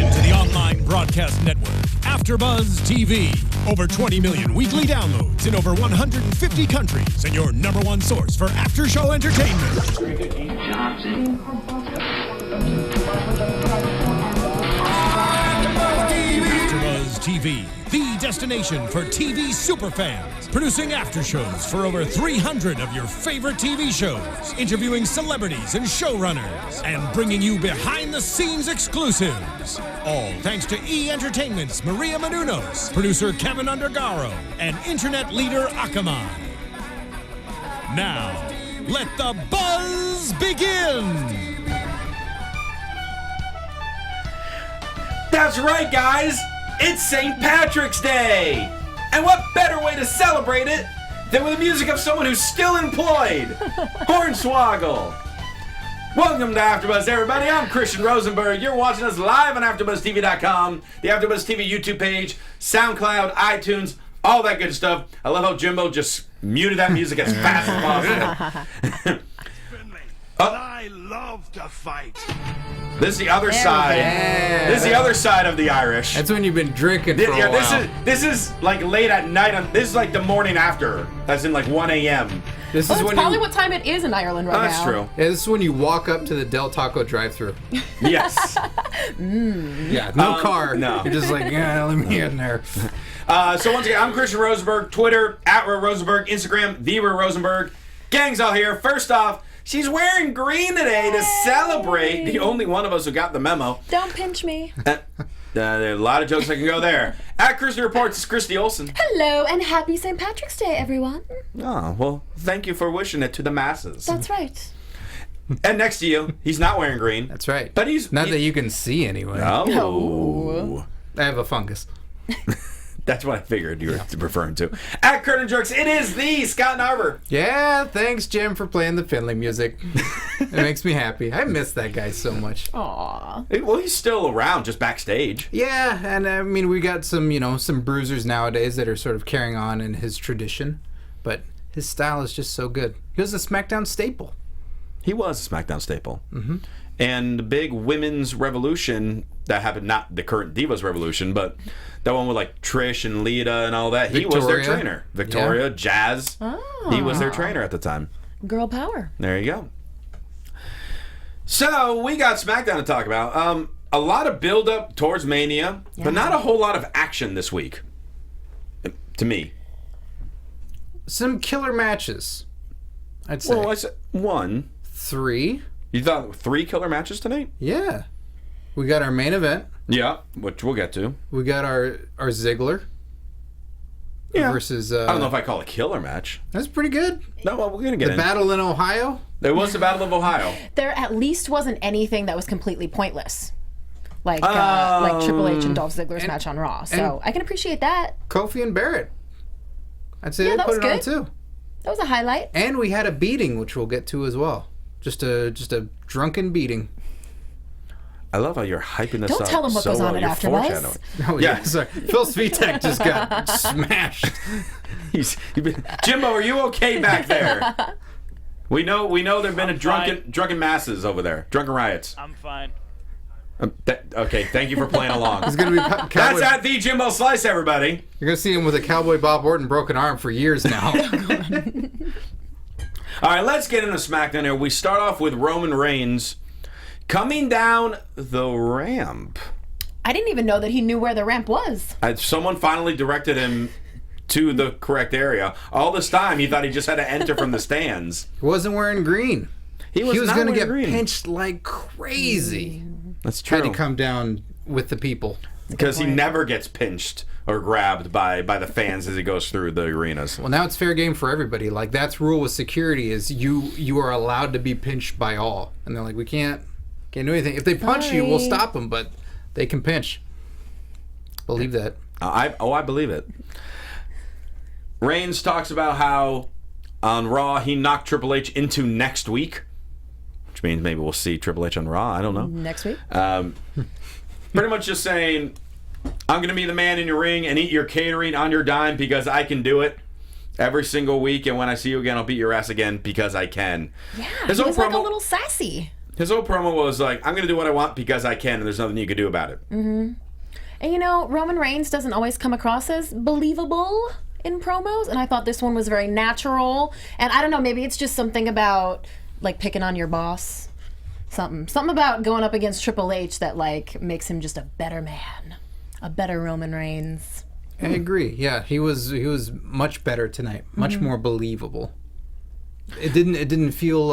into the online broadcast network, AfterBuzz TV. Over 20 million weekly downloads in over 150 countries, and your number one source for after-show entertainment. AfterBuzz TV, the destination for TV superfans, producing after-shows for over 300 of your favorite TV shows, interviewing celebrities and showrunners, and bringing you behind-the-scenes exclusives. All thanks to E! Entertainment's Maria Menounos, producer Kevin Undergaro, and internet leader Akamai. Now, let the buzz begin! That's right, guys! It's St. Patrick's Day! And what better way to celebrate it than with the music of someone who's still employed? Hornswoggle! Welcome to AfterBuzz, everybody. I'm Christian Rosenberg. You're watching us live on AfterBuzzTV.com, the AfterBuzz TV YouTube page, SoundCloud, iTunes, all that good stuff. I love how Jimbo just muted that music as fast as possible. I love to fight. This is the other side. This is the other side of the Irish. That's when you've been drinking for a while. This is like late at night. This is like the morning after. That's in like 1 a.m. This Well, is that's when probably you, what time it is in Ireland right now. That's true. Yeah, this is when you walk up to the Del Taco drive-thru. Yes. Yeah, no car. no. You're just like, yeah, let me in there. So once again, I'm Christian Rosenberg. Twitter, @Rosenberg. Instagram, #Rosenberg. Gang's all here. First off, she's wearing green today to celebrate. The only one of us who got the memo. Don't pinch me. There are a lot of jokes that can go there. @Christy Reports is Christy Olson. Hello and happy St. Patrick's Day, everyone. Oh, well, thank you for wishing it to the masses. That's right. And next to you, he's not wearing green. That's right. But he's... Not that you can see anyway. Oh. I have a fungus. That's what I figured you were referring to. @Curtain Jerks, it is the Scott Narver. Yeah, thanks, Jim, for playing the Finley music. It makes me happy. I miss that guy so much. Aw. Well, he's still around, just backstage. Yeah, and I mean, we got some, some bruisers nowadays that are sort of carrying on in his tradition, but his style is just so good. He was a SmackDown staple. He was a SmackDown staple. Mm-hmm. And the big women's revolution that happened, not the current Divas revolution, but that one with like Trish and Lita and all that, he was their trainer. Victoria, Jazz, he was their trainer at the time. Girl power. There you go. So, we got SmackDown to talk about. A lot of build-up towards Mania, but not a whole lot of action this week, to me. Some killer matches, I'd say. Well, I said 1. 3. You thought 3 killer matches tonight? Yeah. We got our main event. Yeah, which we'll get to. We got our Ziggler. Yeah. Versus... I don't know if I call it a killer match. That's pretty good. No, well, we're going to get The in. battle in Ohio. There was the Battle of Ohio. There at least wasn't anything that was completely pointless. Like Triple H and Dolph Ziggler's match on Raw. So I can appreciate that. Kofi and Barrett. I'd say Yeah, they that put was it on good. too. That was a highlight. And we had a beating, which we'll get to as well. Just a drunken beating. I love how you're hyping this up. Don't tell him what so goes on well. at You're AfterBuzz. foreshadowing. Oh yeah, sorry. Phil Svitek just got smashed. Jimbo, are you okay back there? We know there've been drunken masses over there, drunken riots. I'm fine. Okay, thank you for playing along. He's gonna be That's at the Jimbo Slice, everybody. You're gonna see him with a Cowboy Bob Orton broken arm for years now. All right, let's get into SmackDown here. We start off with Roman Reigns coming down the ramp. I didn't even know that he knew where the ramp was. Someone finally directed him to the correct area. All this time, he thought he just had to enter from the stands. He wasn't wearing green. He was not gonna wearing get green. pinched like crazy. That's true. Had to come down with the people. Because he never gets pinched or grabbed by the fans as he goes through the arenas. Well, now it's fair game for everybody. Like, that's the rule with security is you are allowed to be pinched by all. And they're like, we can't do anything. If they punch you, we'll stop them, but they can pinch. Believe that. I believe it. Reigns talks about how on Raw he knocked Triple H into next week, which means maybe we'll see Triple H on Raw. I don't know. Next week? Pretty much just saying, I'm going to be the man in your ring and eat your catering on your dime because I can do it every single week. And when I see you again, I'll beat your ass again because I can. Yeah, His he own was like a promo- little sassy. His whole promo was like, I'm going to do what I want because I can, and there's nothing you can do about it. Mm-hmm. And, you know, Roman Reigns doesn't always come across as believable in promos, and I thought this one was very natural. And I don't know, maybe it's just something about, like, picking on your boss. Something about going up against Triple H that, like, makes him just a better man. A better Roman Reigns. I agree. Yeah, he was much better tonight. Much more believable. It didn't feel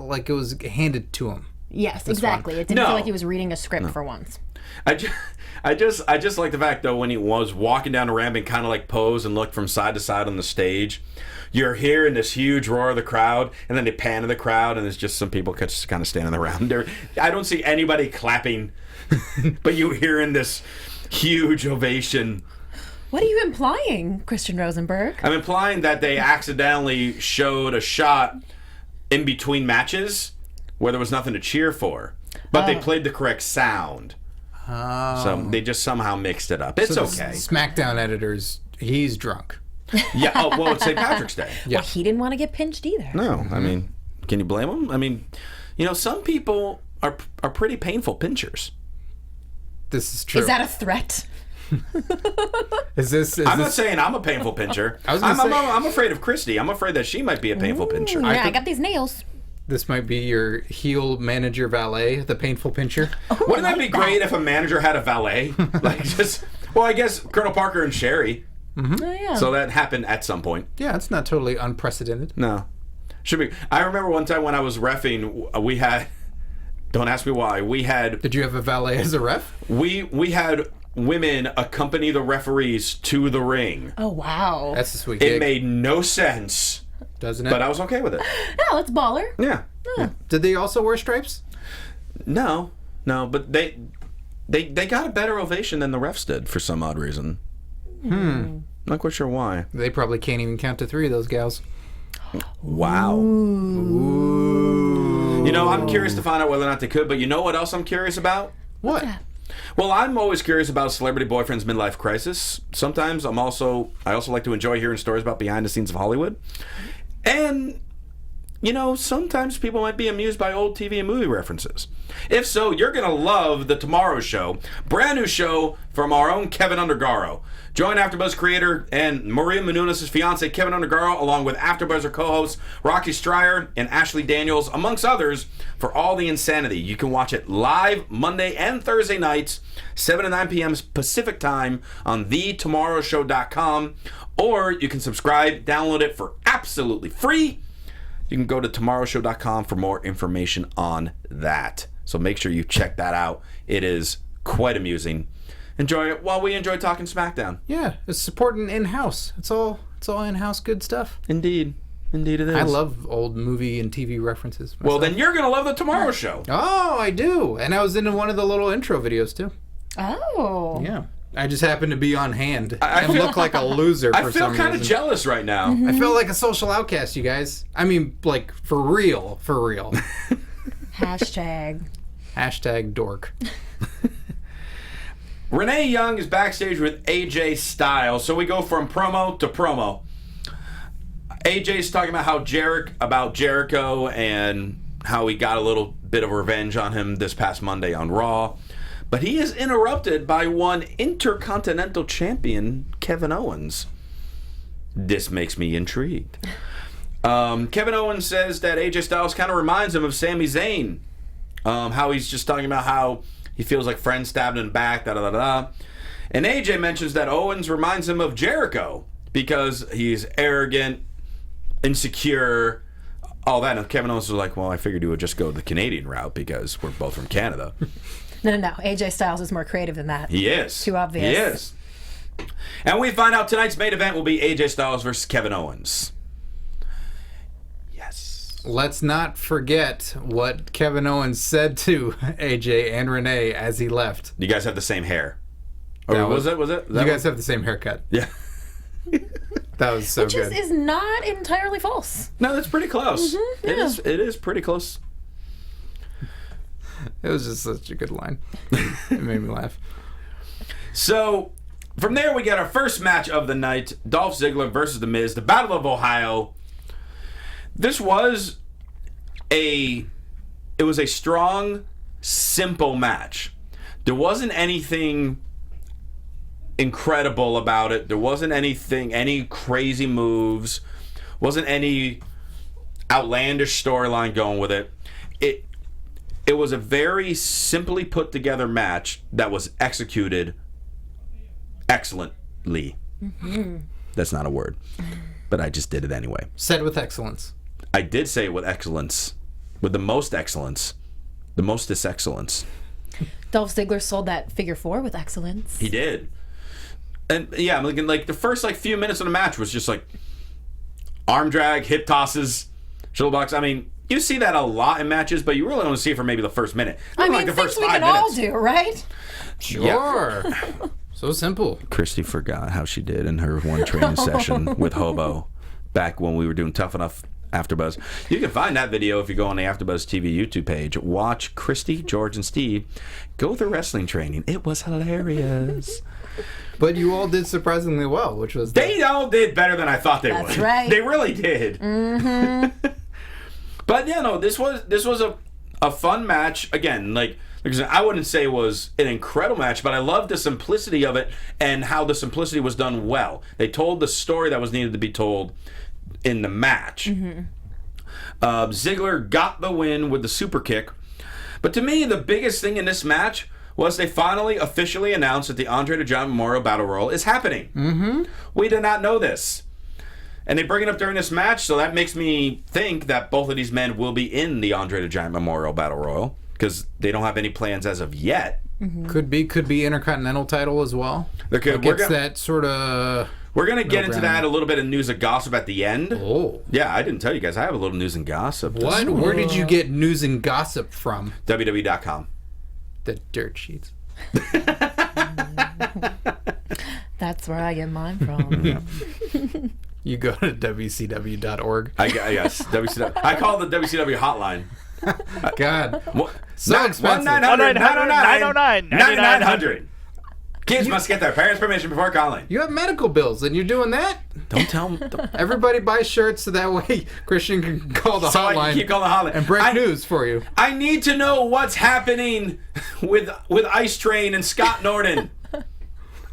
like it was handed to him. Yes, exactly. It didn't feel like he was reading a script for once. I just like the fact, though, when he was walking down the ramp and kind of like pose and look from side to side on the stage, you're hearing this huge roar of the crowd, and then they pan to the crowd, and there's just some people just kind of standing around there. I don't see anybody clapping, but you hearing this huge ovation. What are you implying, Christian Rosenberg? I'm implying that they accidentally showed a shot in between matches where there was nothing to cheer for, but they played the correct sound. So they just somehow mixed it up. It's okay. SmackDown editors, he's drunk. Yeah. Oh, well, it's St. Patrick's Day. Yeah. Well, he didn't want to get pinched either. No, I mean, can you blame him? I mean, you know, some people are pretty painful pinchers. This is true. Is that a threat? I'm not saying I'm a painful pincher. I'm afraid of Christy. I'm afraid that she might be a painful pincher. Yeah, I got these nails. This might be your heel manager valet, the painful pincher. Oh, Wouldn't that be great if a manager had a valet? Like just, well, I guess Colonel Parker and Sherry. Mm-hmm. Oh, yeah. So that happened at some point. Yeah, it's not totally unprecedented. No. Should be. I remember one time when I was reffing, we had, don't ask me why, we had... Did you have a valet as a ref? We had women accompany the referees to the ring. Oh, wow. That's a sweet It gig. made no sense. Doesn't it? But I was okay with it. No, it's baller. Yeah. Did they also wear stripes? No, but they got a better ovation than the refs did for some odd reason. Not quite sure why. They probably can't even count to 3, those gals. Wow. Ooh. You know, I'm curious to find out whether or not they could, but you know what else I'm curious about? What? Well, I'm always curious about celebrity boyfriend's midlife crisis. Sometimes I also like to enjoy hearing stories about behind the scenes of Hollywood. And, you know, sometimes people might be amused by old TV and movie references. If so, you're going to love The Tomorrow Show, brand new show from our own Kevin Undergaro. Join AfterBuzz creator and Maria Menounos' fiance, Kevin Undergaro, along with AfterBuzzer co-hosts Rocky Stryer and Ashley Daniels, amongst others, for all the insanity. You can watch it live Monday and Thursday nights, 7 to 9 p.m. Pacific time on thetomorrowshow.com, or you can subscribe, download it for absolutely free. You can go to tomorrowshow.com for more information on that. So make sure you check that out. It is quite amusing. Enjoy it while we enjoy talking SmackDown. Yeah, it's supporting in-house. It's all in-house good stuff. Indeed it is. I love old movie and TV references myself. Well, then you're going to love The Tomorrow Show. Oh, I do. And I was in one of the little intro videos, too. Oh. Yeah. I just happened to be on hand and look like a loser for some reason. I feel kind of jealous right now. I feel like a social outcast, you guys. I mean, like, for real. Hashtag dork. Renee Young is backstage with AJ Styles, so we go from promo to promo. AJ's talking about how Jericho and how he got a little bit of revenge on him this past Monday on Raw. But he is interrupted by one Intercontinental Champion, Kevin Owens. This makes me intrigued. Kevin Owens says that AJ Styles kind of reminds him of Sami Zayn. How he's just talking about how he feels like friends stabbed him back, da-da-da-da. And AJ mentions that Owens reminds him of Jericho because he's arrogant, insecure, all that. And Kevin Owens was like, well, I figured he would just go the Canadian route because we're both from Canada. No. AJ Styles is more creative than that. He is. Too obvious. He is. And we find out tonight's main event will be AJ Styles versus Kevin Owens. Yes. Let's not forget what Kevin Owens said to AJ and Renee as he left. You guys have the same hair. Or was it? You guys have the same haircut. Yeah. That was so good. Which is not entirely false. No, that's pretty close. Mm-hmm, yeah. It is pretty close. It was just such a good line. It made me laugh. So, from there we get our first match of the night. Dolph Ziggler versus The Miz. The Battle of Ohio. This was a it was a strong, simple match. There wasn't anything incredible about it. There wasn't any crazy moves. Wasn't any outlandish storyline going with it. It was a very simply put together match that was executed excellently. Mm-hmm. That's not a word, but I just did it anyway. Said with excellence. I did say it with excellence, with the most excellence, the mostest excellence. Dolph Ziggler sold that figure 4 with excellence. He did. And yeah, I'm looking like the first few minutes of the match was just like arm drag, hip tosses, shoulder blocks. I mean, you see that a lot in matches, but you really only see it for maybe the first minute. I mean, like the things first we 5 can all minutes. do, right? Sure. So simple. Christy forgot how she did in her one training session with Hobo back when we were doing Tough Enough AfterBuzz. You can find that video if you go on the AfterBuzz TV YouTube page. Watch Christy, George, and Steve go through wrestling training. It was hilarious. But you all did surprisingly well, which was... They all did better than I thought they would. That's right. They really did. Mm-hmm. But yeah, no, this was a fun match. Again, like I said, I wouldn't say it was an incredible match, but I loved the simplicity of it and how the simplicity was done well. They told the story that was needed to be told in the match. Mm-hmm. Ziggler got the win with the super kick. But to me, the biggest thing in this match was they finally officially announced that the Andre the Giant Memorial Battle Royal is happening. Mm-hmm. We did not know this. And they bring it up during this match, so that makes me think that both of these men will be in the Andre the Giant Memorial Battle Royal, because they don't have any plans as of yet. Mm-hmm. Could be Intercontinental title as well. That sort of... We're going to get into that, a little bit of news and gossip at the end. Oh. Yeah, I didn't tell you guys. I have a little news and gossip. What? Where did you get news and gossip from? WWE.com. The dirt sheets. That's where I get mine from. Yeah. You go to WCW.org. Yes, WCW. I call the WCW hotline. God. So expensive. 1-900-909-9900. Kids must get their parents' permission before calling. You have medical bills, and you're doing that? Don't tell them. Everybody buys shirts so that way Christian can call the So I hotline. can keep calling the hotline. And break news for you. I need to know what's happening with Ice Train and Scott Norton.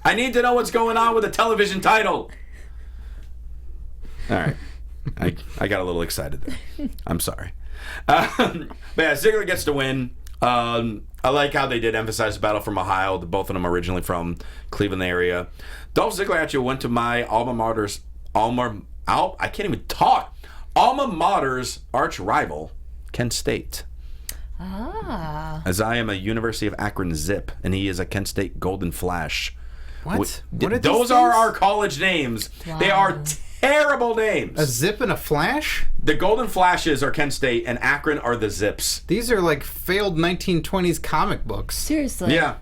I need to know what's going on with the television title. All right. I got a little excited there. I'm sorry. But yeah, Ziggler gets the win. I like how they did emphasize the battle from Ohio. Both of them originally from Cleveland area. Dolph Ziggler actually went to my alma mater's alma mater's arch rival, Kent State. Ah. As I am a University of Akron Zip, and he is a Kent State Golden Flash. What? Those are our college names. Wow. They are terrible names. A Zip and a Flash? The Golden Flashes are Kent State, and Akron are the Zips. These are like failed 1920s comic books. Seriously? Yeah.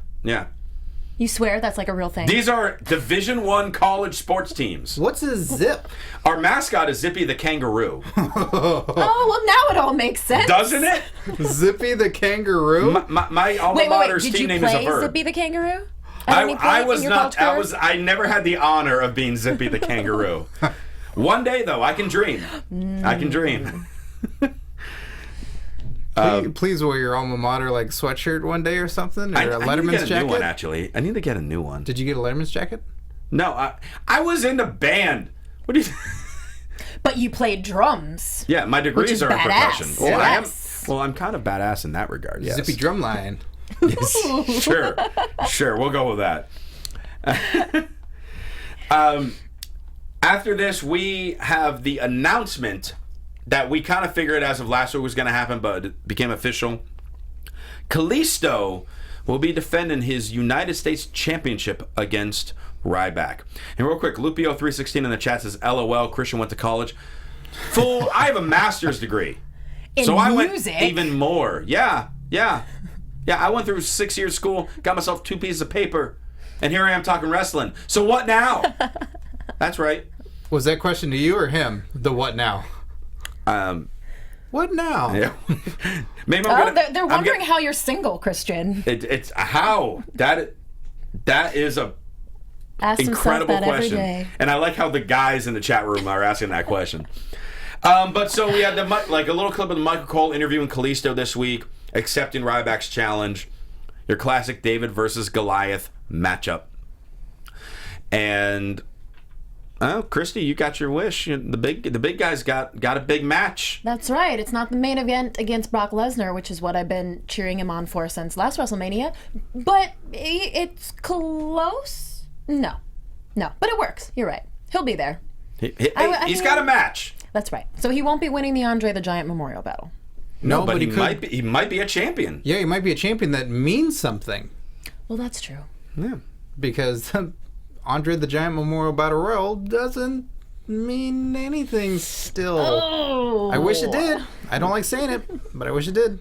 You swear that's like a real thing? These are Division I college sports teams. What's a Zip? Our mascot is Zippy the Kangaroo. Oh, well, now it all makes sense. Doesn't it? Zippy the Kangaroo? My alma mater's Did team you name is a play verb. Zippy the Kangaroo? I was not. I never had the honor of being Zippy the Kangaroo. One day, though, I can dream. I can dream. Please wear your alma mater like sweatshirt one day or something, or a Letterman's I need to get a jacket. new one, actually. I need to get a new one. Did you get a Letterman's jacket? No, I was in the band. What do you? But you played drums. Yeah, my degrees are in badass. percussion. Yes. I'm kind of badass in that regard. Yes. Zippy drumline. Yes. Sure. We'll go with that. After this, we have the announcement that we kind of figured as of last week was going to happen, but it became official. Kalisto will be defending his United States Championship against Ryback. And real quick, Lupio316 in the chat says, LOL, Christian went to college. Fool, I have a master's degree. In I music? went even more. Yeah. I went through 6 years of school, got myself 2 pieces of paper, and here I am talking wrestling. So what now? That's right. Was that question to you or him? The what now? What now? Yeah. Maybe They're wondering how you're single, Christian. It's how that is a Ask incredible that question, every day. and I like how the guys in the chat room are asking that question. But so we had a little clip of the Michael Cole interviewing Kalisto this week, accepting Ryback's challenge, your classic David versus Goliath matchup. And Christy, you got your wish. The big guy's got a big match. That's right. It's not the main event against Brock Lesnar, which is what I've been cheering him on for since last WrestleMania. But it's close. No. But it works. You're right. He'll be there. He's got a match. That's right. So he won't be winning the Andre the Giant Memorial Battle. No, but he might be a champion. Yeah, he might be a champion that means something. Well, that's true. Yeah, because Andre the Giant Memorial Battle Royal doesn't mean anything still. Oh. I wish it did. I don't like saying it, but I wish it did.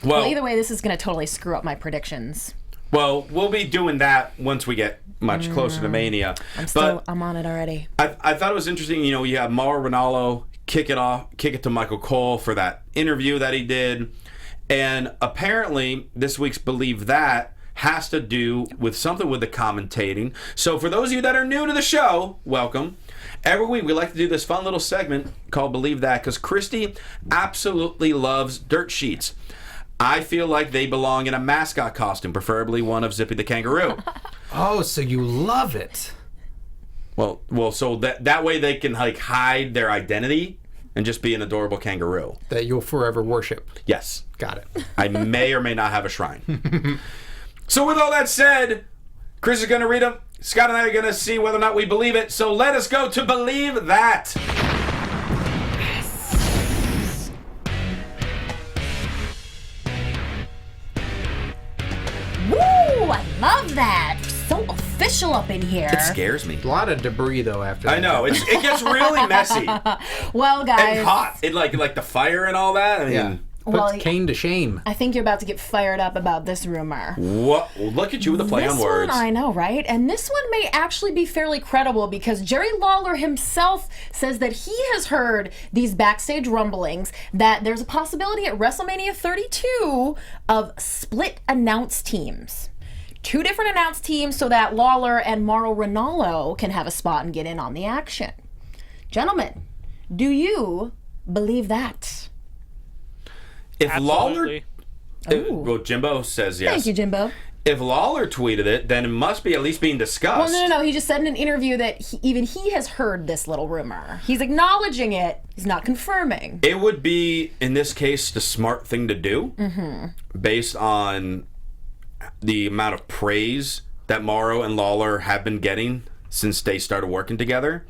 Well, either way, this is going to totally screw up my predictions. Well, we'll be doing that once we get much closer to Mania. I'm on it already. I thought it was interesting. You have Mauro Ranallo kick it to Michael Cole for that interview that he did, and apparently this week's Believe That has to do with something with the commentating. So for those of you that are new to the show, welcome. Every week we like to do this fun little segment called Believe That because Christy absolutely loves dirt sheets. I feel like they belong in a mascot costume, preferably one of Zippy the Kangaroo. Oh, so you love it. Well, so that way they can hide their identity and just be an adorable kangaroo. That you'll forever worship. Yes. Got it. I may or may not have a shrine. So with all that said, Chris is going to read them. Scott and I are going to see whether or not we believe it. So let us go to Believe That. Woo! I love that. So official up in here. It scares me. A lot of debris though after that. I know. It gets really messy. Well, guys. And hot. It like the fire and all that. I mean, yeah. Puts Kane to shame. I think you're about to get fired up about this rumor. What? Look at you with the play on words. This one, I know, right? And this one may actually be fairly credible because Jerry Lawler himself says that he has heard these backstage rumblings that there's a possibility at WrestleMania 32 of split announce teams. 2 different announce teams so that Lawler and Mauro Ranallo can have a spot and get in on the action. Gentlemen, do you believe that? If Absolutely. Lawler, Jimbo says yes. Thank you, Jimbo. If Lawler tweeted it, then it must be at least being discussed. Well, no. He just said in an interview that he has heard this little rumor. He's acknowledging it. He's not confirming. It would be, in this case, the smart thing to do, based on the amount of praise that Mauro and Lawler have been getting since they started working together.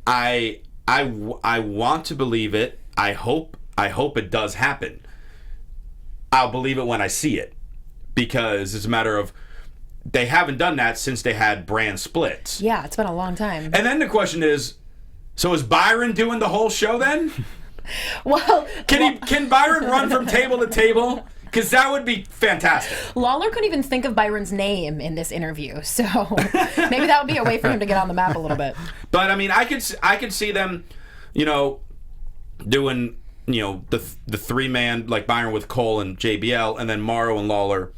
I want to believe it. I hope it does happen. I'll believe it when I see it. Because it's a matter of they haven't done that since they had brand splits. Yeah, it's been a long time. And then the question is, so is Byron doing the whole show then? Well, Can Byron run from table to table? Because that would be fantastic. Lawler couldn't even think of Byron's name in this interview, so maybe that would be a way for him to get on the map a little bit. But I mean, I could see them, doing the 3-man like Byron with Cole and JBL, and then Mauro and Lawler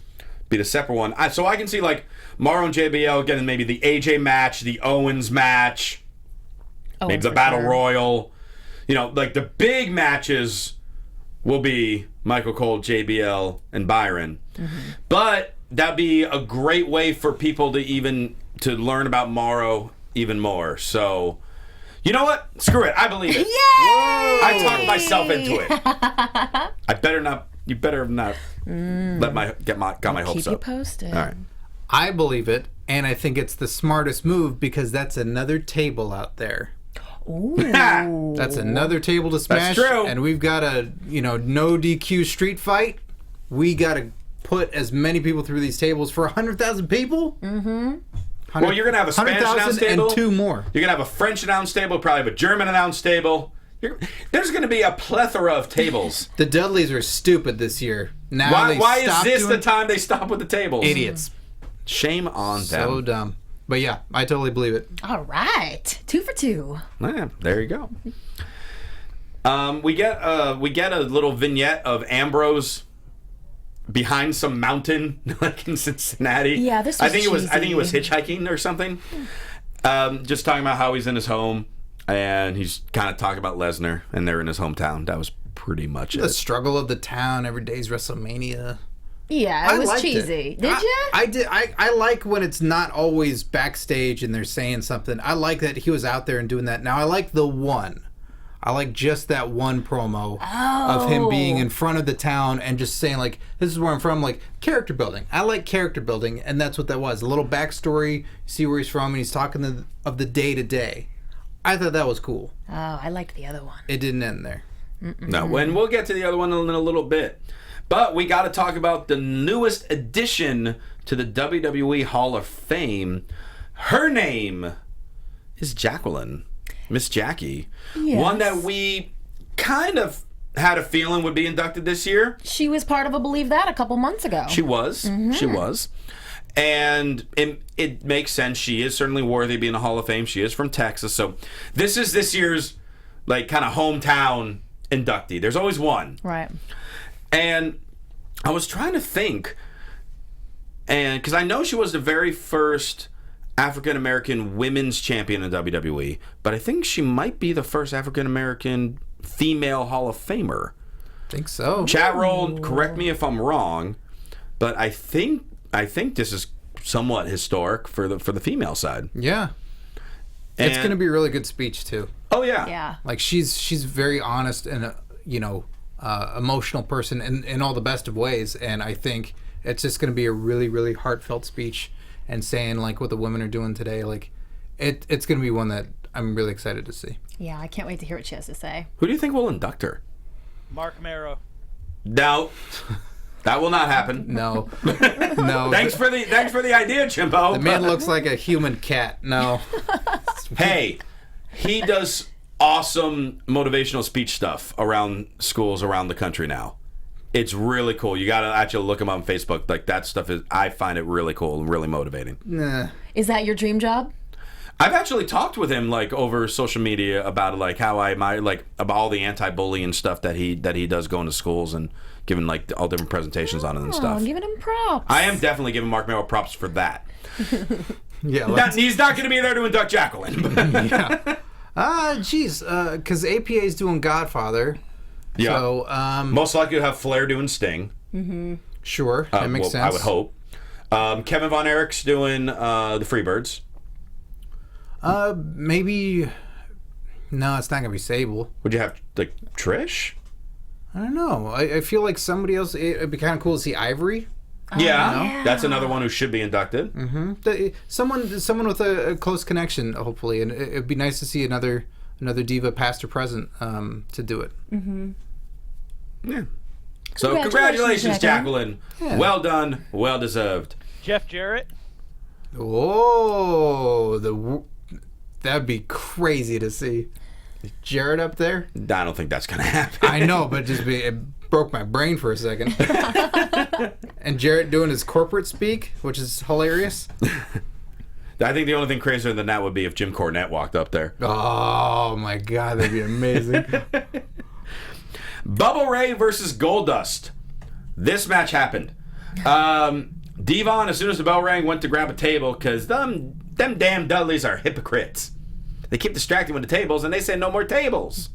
be the separate one. So I can see like Mauro and JBL getting maybe the AJ match, the Owens match, maybe the Battle Royal. Like the big matches will be Michael Cole, JBL, and Byron. But that'd be a great way for people to learn about Mauro even more. So, you know what? Screw it. I believe it. Yay! I talked myself into it. I better not. You better not got my hopes Keep you up. posted. All right. I believe it, and I think it's the smartest move because that's another table out there. Ooh. That's another table to smash. That's true. And we've got a no DQ street fight. We got to put as many people through these tables for 100,000 people. Well, you're gonna have a Spanish announce table and 2 more. You're gonna have a French announce table. Probably have a German announce table. There's gonna be a plethora of tables. The Dudleys are stupid this year. Now Why is this the time they stop with the tables? Idiots. Shame on them. So dumb. But yeah, I totally believe it. All right. 2 for 2. Yeah, there you go. We get a little vignette of Ambrose behind some mountain, like in Cincinnati. Yeah, this was I think it was cheesy. hitchhiking or something. Just talking about how he's in his home. And he's kind of talking about Lesnar, and they're in his hometown. That was pretty much it. The struggle of the town. Every day's WrestleMania. Yeah, it was liked cheesy. It. Did you? I did. I like when it's not always backstage and they're saying something. I like that he was out there and doing that. Now I like the one. I like just that one promo of him being in front of the town and just saying like, "This is where I'm from." Like character building. I like character building, and that's what that was. A little backstory. See where he's from, and he's talking of the day to day. I thought that was cool. Oh, I like the other one. It didn't end there. No, and we'll get to the other one in a little bit. But we got to talk about the newest addition to the WWE Hall of Fame. Her name is Jacqueline. Miss Jackie. Yes. One that we kind of had a feeling would be inducted this year. She was part of a Believe That a couple months ago. She was. She was. And it makes sense. She is certainly worthy of being in the Hall of Fame. She is from Texas. So this is this year's like kind of hometown inductee. There's always one. Right. And I was trying to think, and because I know she was the very first African-American women's champion in WWE, but I think she might be the first African-American female Hall of Famer. I think so. Chat roll, correct me if I'm wrong, but I think this is somewhat historic for the female side. Yeah. And, It's going to be a really good speech too. Oh yeah. Yeah. Like she's very honest and emotional person in all the best of ways, and I think it's just going to be a really, really heartfelt speech and saying like what the women are doing today. Like it's going to be one that I'm really excited to see. Yeah, I can't wait to hear what she has to say. Who do you think will induct her? Mark Mero. No, that will not happen. No, no. Thanks for the idea, Jimbo. The man looks like a human cat. No. Hey, he does awesome motivational speech stuff around schools around the country now. It's really cool. You gotta actually look him up on Facebook. Like that stuff I find it really cool and really motivating. Nah. Is that your dream job? I've actually talked with him like over social media about like how I might like about all the anti-bullying stuff that he does going to schools and giving like all different presentations on it and stuff. I'm giving him props. I am definitely giving Mark Merrill props for that. Yeah. He's not going to be there to induct Jacqueline. Yeah. Geez, because APA is doing Godfather. Yeah. So, most likely to have Flair doing Sting. sure, that makes sense. I would hope. Kevin Von Erich's doing the Freebirds. Maybe. No, it's not gonna be Sable. Would you have like Trish? I don't know. I feel like somebody else. It'd be kind of cool to see Ivory. Yeah, that's another one who should be inducted. Someone with a close connection, hopefully, and it'd be nice to see another diva, past or present, to do it. Yeah. So congratulations, Jacqueline. Yeah. Well done, well deserved. Jeff Jarrett. Oh, that'd be crazy to see. Jarrett up there? I don't think that's gonna happen. I know, but it broke my brain for a second. And Jarrett doing his corporate speak, which is hilarious. I think the only thing crazier than that would be if Jim Cornette walked up there. Oh my God, that'd be amazing. Bubba Ray versus Goldust. This match happened. Devon, as soon as the bell rang, went to grab a table because them damn Dudleys are hypocrites. They keep distracting with the tables, and they say no more tables.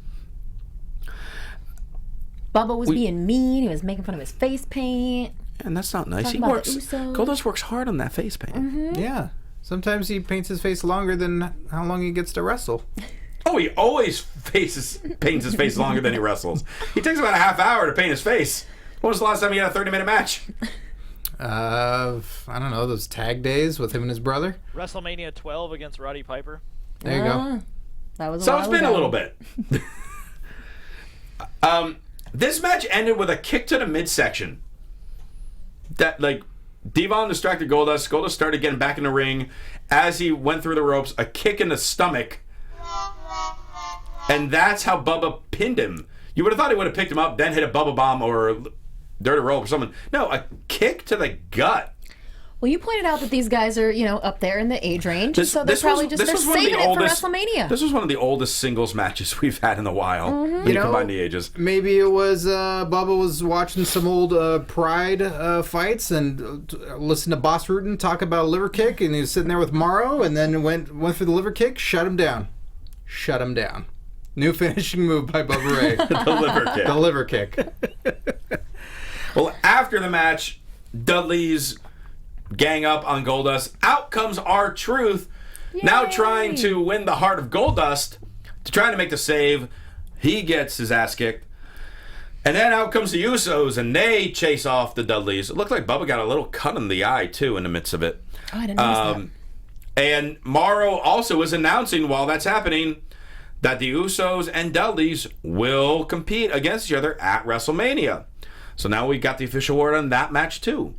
Bubba was being mean. He was making fun of his face paint. And that's not nice. Talking He about works. the Usos. Goldust works hard on that face paint. Yeah. Sometimes he paints his face longer than how long he gets to wrestle. Oh, he always paints his face longer than he wrestles. He takes about a half hour to paint his face. When was the last time he had a 30-minute match? I don't know, those tag days with him and his brother. WrestleMania 12 against Roddy Piper. There you go. That was So it's been a little bit. This match ended with a kick to the midsection. That Devon distracted Goldust. Goldust started getting back in the ring. As he went through the ropes, a kick in the stomach. And that's how Bubba pinned him. You would have thought he would have picked him up, then hit a Bubba bomb or dirty rope or something. No, a kick to the gut. Well, you pointed out that these guys are, up there in the age range, so they're probably they're saving it for WrestleMania. This was one of the oldest singles matches we've had in a while. When you combine the ages. Maybe it was Bubba was watching some old Pride fights and listened to Boss Rutan talk about a liver kick, and he was sitting there with Morrow, and then went for the liver kick, shut him down. shut him down. New finishing move by Bubba Ray. The liver kick. The liver kick. Well, after the match, Dudley's gang up on Goldust. Out comes R-Truth, now trying to win the heart of Goldust, to trying to make the save. He gets his ass kicked. And then out comes the Usos, and they chase off the Dudleys. It looked like Bubba got a little cut in the eye, too, in the midst of it. Oh, I didn't notice that. And Morrow also is announcing while that's happening that the Usos and Dudleys will compete against each other at WrestleMania. So now we got the official word on that match, too.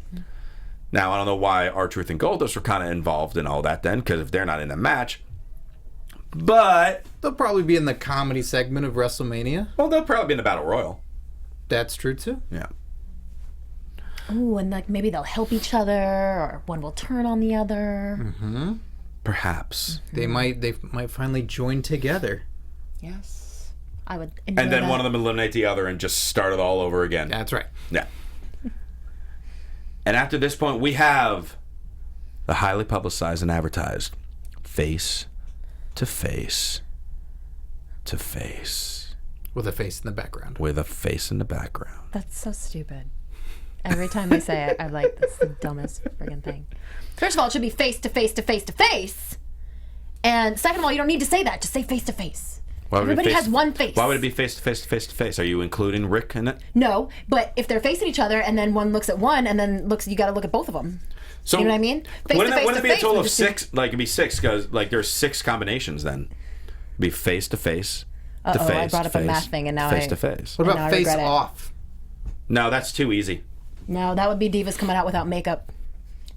Now, I don't know why R-Truth and Goldust were kind of involved in all that then, because if they're not in the match. But They'll probably be in the comedy segment of WrestleMania. well, they'll probably be in the Battle Royal. That's true, too. Yeah. Ooh, and like maybe they'll help each other, or one will turn on the other. Perhaps. They might finally join together. Yes, I would enjoy And then that. one of them eliminate the other and just start it all over again. That's right. Yeah. And after this point, we have the highly publicized and advertised face to face to face With a face in the background. with a face in the background. That's so stupid. Every time they say it, I'm like, that's the dumbest friggin' thing. First of all, it should be face to face to face to face. And second of all, you don't need to say that. Just say face to face. Why would it be Everybody face- has one face. Why would it be face to face to face to face? Are you including Rick in it? No, but if they're facing each other and then one looks at one and then you got to look at both of them. So You know what I mean? Face wouldn't to face it to be a face total would of just be- 6? Like it'd be 6 because like there's 6 combinations then. It'd be face to face to Uh-oh, face. I brought to up a face, math thing and now face to face. What now about I face regret it. off? No, that's too easy. No, that would be Divas coming out without makeup.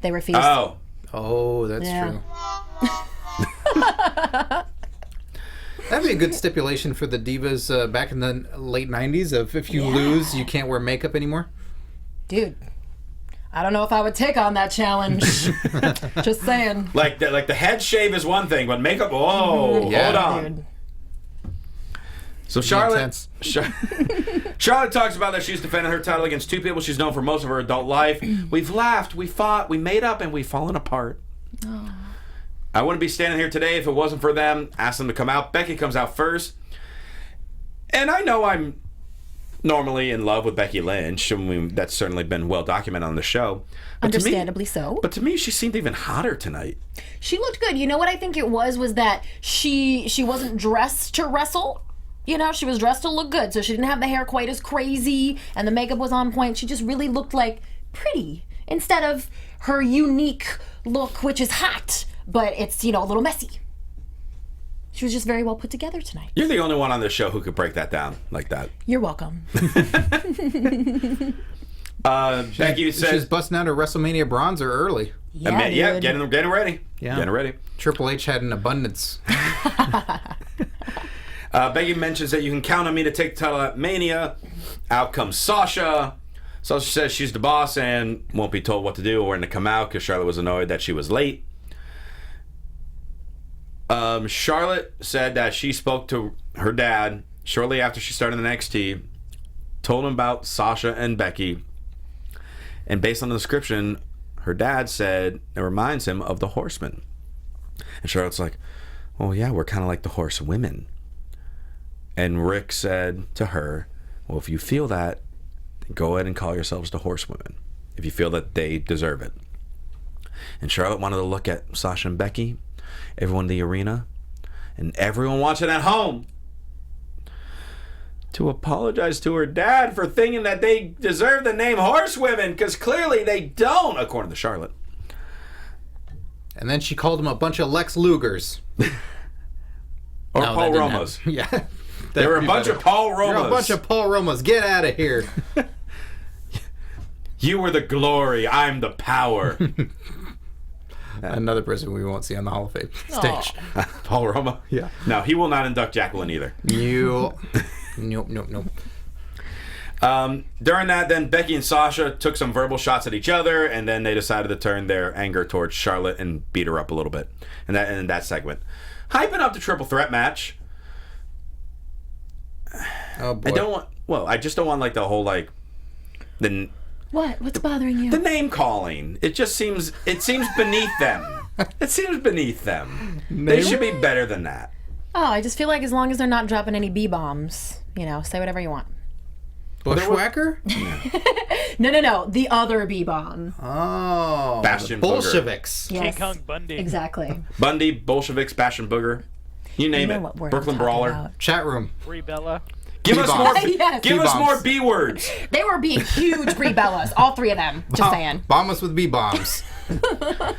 They refuse. Oh, Oh, that's Yeah. true. That'd be a good stipulation for the Divas back in the late 90s of if you lose, you can't wear makeup anymore. Dude, I don't know if I would take on that challenge. Just saying. like the head shave is one thing, but makeup. Oh, Yeah. hold on. Dude. So Charlotte, intense. Charlotte talks about that she's defending her title against 2 people she's known for most of her adult life. We've laughed, we fought, we made up, and we've fallen apart. I wouldn't be standing here today if it wasn't for them. Ask them to come out. Becky comes out first. And I know I'm normally in love with Becky Lynch. And that's certainly been well documented on the show. But to me- Understandably so. But to me, she seemed even hotter tonight. She looked good. You know what I think it was that she wasn't dressed to wrestle. You know, she was dressed to look good. So she didn't have the hair quite as crazy and the makeup was on point. She just really looked like pretty instead of her unique look, which is hot, but it's, a little messy. She was just very well put together tonight. You're the only one on this show who could break that down like that. You're welcome. Becky She's says, busting out her WrestleMania bronzer early. Yeah, dude. getting ready. Yeah. Getting ready. Triple H had an abundance. Becky mentions that you can count on me to take the title at Mania. Out comes Sasha. Sasha says she's the boss and won't be told what to do or when to come out because Charlotte was annoyed that she was late. Charlotte said that she spoke to her dad shortly after she started in NXT, told him about Sasha and Becky, and based on the description, her dad said it reminds him of the Horsemen. And Charlotte's like, "Oh yeah, we're kind of like the Horsewomen." And Rick said to her, "Well, if you feel that, then go ahead and call yourselves the Horsewomen, if you feel that they deserve it." And Charlotte wanted to look at Sasha and Becky, everyone in the arena, and everyone watching at home, to apologize to her dad for thinking that they deserve the name Horsewomen, because clearly they don't, according to Charlotte. And then she called him a bunch of Lex Lugers. Or No, Paul that didn't Romas. happen. Yeah. They were a bunch of Paul You're Romas. a bunch of Paul Romas. Get out of here. You were the glory, I'm the power. Another person we won't see on the Hall of Fame stage. Paul Roma? Yeah. No, he will not induct Jacqueline either. Nope, nope. During that, then Becky and Sasha took some verbal shots at each other, and then they decided to turn their anger towards Charlotte and beat her up a little bit. And in that segment, hyping up the triple threat match. Oh boy. I just don't want like the whole like the What's bothering you? name calling. It seems beneath them. It seems beneath them. They should be better than that. Oh, I just feel like as long as they're not dropping any B-bombs, say whatever you want. Bushwhacker? No. The other B-bomb. Oh. Bastion Bolsheviks. Yes. King Kong Bundy. Exactly. Bundy, Bolsheviks, Bastion Booger. You name know what it. word Brooklyn I'm talking Brawler. about. Chat room. Brie Bella. Give us more. Yes. Give us B-bombs. more B words. They were being huge Brie Bellas, all three of them. Just saying. Bomb us with B-bombs.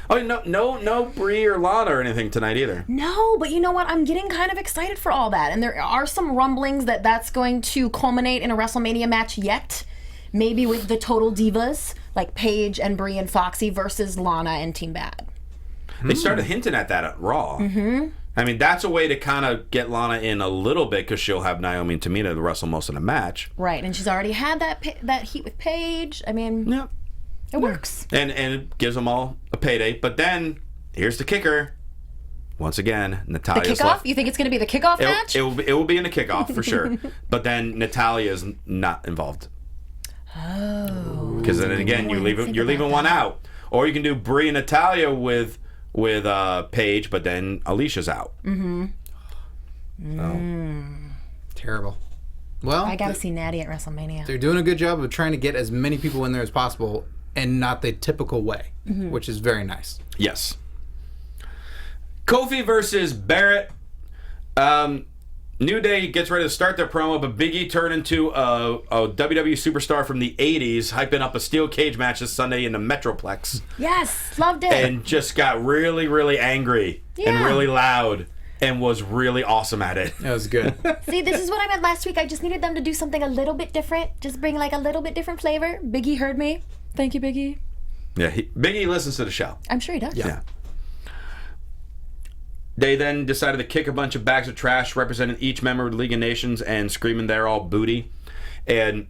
Oh no Brie or Lana or anything tonight either. No, but you know what? I'm getting kind of excited for all that. And there are some rumblings that that's going to culminate in a WrestleMania match yet. Maybe with the Total Divas, like Paige and Brie and Foxy versus Lana and Team Bad. They started hinting at that at Raw. Mm-hmm. I mean, that's a way to kind of get Lana in a little bit because she'll have Naomi and Tamina to wrestle most of the match. Right, and she's already had that heat with Paige. I mean, Yep. it works. And it gives them all a payday. But then, here's the kicker. Once again, The Natalia's kickoff? left. You think it's going to be the kickoff match? It will be in the kickoff for sure. But then Natalia is not involved. Oh. Because then again, you're leaving one out. Or you can do Brie and Natalia with Paige, but then Alicia's out. Terrible. Well, I got to see Natty at WrestleMania. they're doing a good job of trying to get as many people in there as possible and not the typical way, which is very nice. Yes. Kofi versus Barrett. New Day gets ready to start their promo, but Big E turned into a WWE superstar from the 80s, hyping up a steel cage match this Sunday in the Metroplex. Yes, loved it. And just got really, really angry and Yeah. really loud and was really awesome at it. That was good. See, this is what I meant last week. I just needed them to do something a little bit different. Just bring like a little bit different flavor. Biggie heard me. Thank you, Biggie. Yeah, Big E listens to the show. I'm sure he does. Yeah. They then decided to kick a bunch of bags of trash representing each member of the League of Nations and screaming they're all booty. And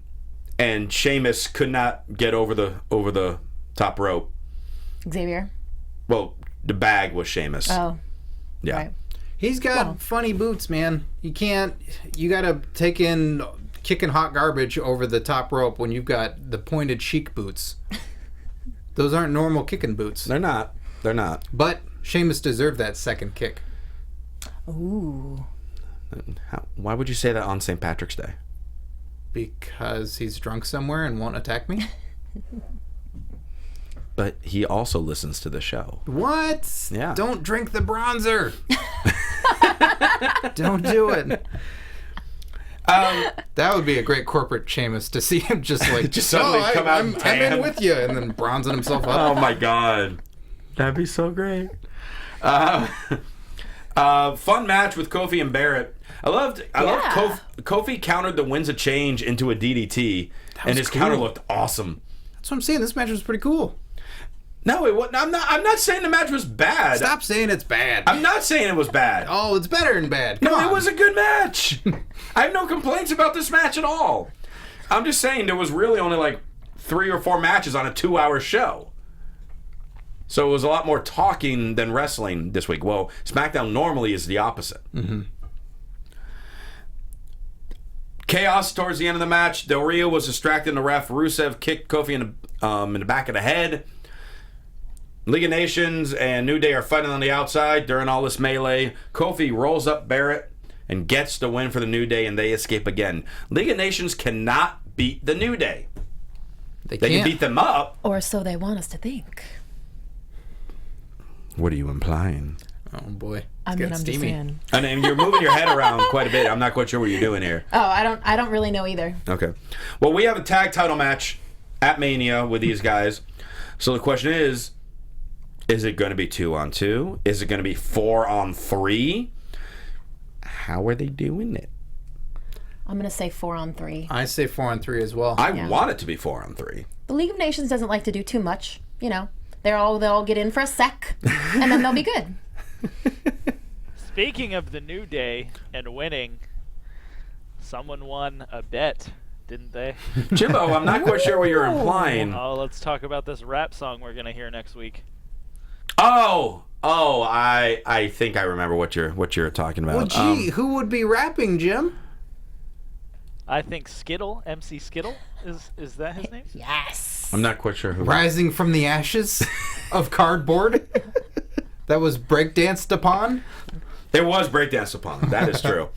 Sheamus could not get over the top rope. Xavier. Well, the bag was Sheamus. Oh, yeah. right. He's got funny boots, man. You gotta take in kicking hot garbage over the top rope when you've got the pointed chic boots. Those aren't normal kicking boots. They're not. But Sheamus deserved that second kick. Ooh. Why would you say that on St. Patrick's Day? Because he's drunk somewhere and won't attack me? But he also listens to the show. What? Yeah. Don't drink the bronzer. Don't do it. That would be a great corporate Sheamus to see him just like Just suddenly come out I'm tan. in with you, and then bronzing himself up. Oh my God. That'd be so great. Fun match with Kofi and Barrett. I loved Kofi countered the Winds of Change into a DDT, and his counter cool. looked awesome. That's what I'm saying. This match was pretty cool. No, it wasn't. I'm not saying the match was bad. Stop saying it's bad. I'm not saying it was bad. Oh, it's better than bad. Come No, on. it was a good match. I have no complaints about this match at all. I'm just saying there was really only like 3 or 4 matches on a 2-hour show. So it was a lot more talking than wrestling this week. Well, SmackDown normally is the opposite. Mm-hmm. Chaos towards the end of the match. Del Rio was distracting the ref. Rusev kicked Kofi in the back of the head. League of Nations and New Day are fighting on the outside during all this melee. Kofi rolls up Barrett and gets the win for the New Day, and they escape again. League of Nations cannot beat the New Day. They can beat them up. Or so they want us to think. What are you implying? Oh boy. I'm just saying. And then you're moving your head around quite a bit. I'm not quite sure what you're doing here. Oh, I don't really know either. Okay. Well, we have a tag title match at Mania with these guys. So the question is it going to be 2-on-2? Is it going to be 4-on-3? How are they doing it? I'm going to say 4-on-3. I say 4-on-3 as well. I want it to be 4-on-3. The League of Nations doesn't like to do too much. You know, they'll get in for a sec, and then they'll be good. Speaking of the New Day and winning, someone won a bet, didn't they? Jimbo, I'm not quite sure what you're implying. Oh, let's talk about this rap song we're gonna hear next week. Oh, I think I remember what you're talking about. Well, gee, who would be rapping, Jim? I think Skittle, MC Skittle, is that his name? Yes. I'm not quite sure who. Rising from the ashes of cardboard that was breakdanced upon. There was breakdance upon him. That is true.